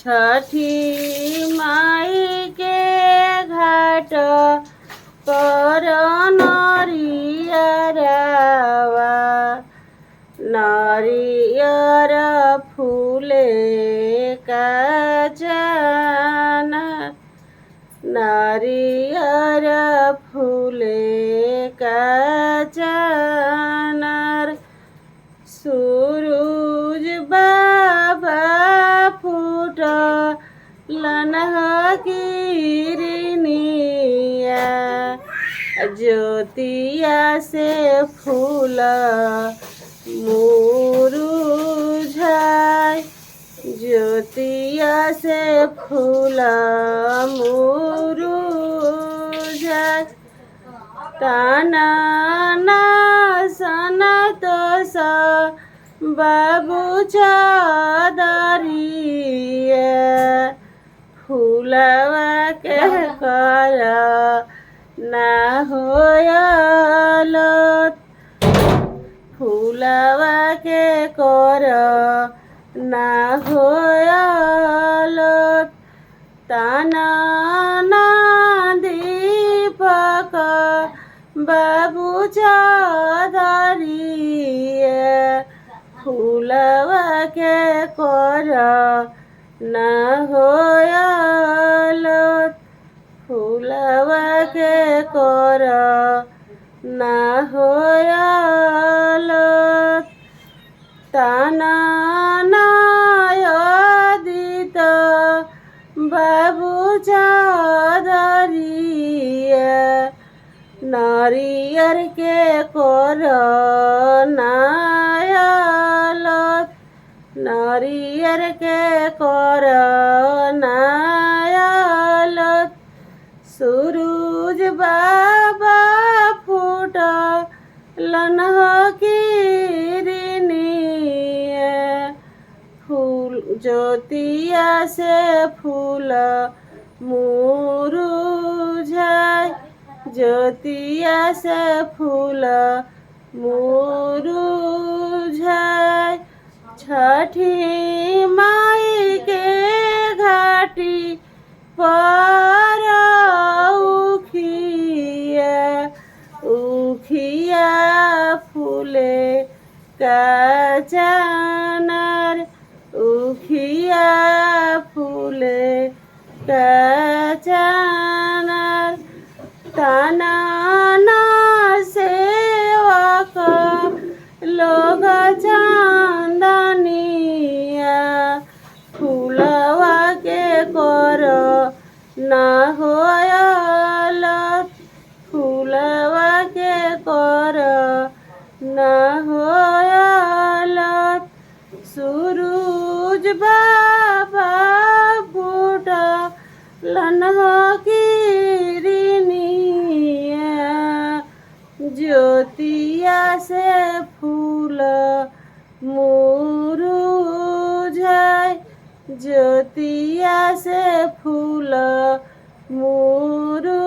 छठी माई के घाट पर नरियरवा नारियर फूले का जाना नारियर फूले का जानर सूरज बाबा फूट लनह किरनिया ज्योतिया से फूल मुरुझाय ज्योतिया से फूल मुरुझाय ताना ना सना तो सा बाबू चादरिया फूलवा के कर ना होयलो फूलवा के कर ना होयलो ताना ना दीपक बाबू चादरिया फूलवा के कर ना होयलो फूलवा के कर ना होयलो ताना नायदित बाबू चादरिया नारियर के कर नायलत नारियर के कर नायलत सूरज बाबा फूट लनह किरनिया फूल ज्योतिया से फूल मुरुझाय ज्योतिया से फूल मुरुझाय छठी माई के घाटी पर उखिया फूले का जानर उखिया फूले का जानर ताना ना सेवक लोग चांदनिया फूलवा के कर ना होयलत फूलवा के कर ना होयलत सूरज बाबा फूट लनह किरनिया ज्योतिया से फूल मुरुझाय ज्योतिया से फूल मुरुझाय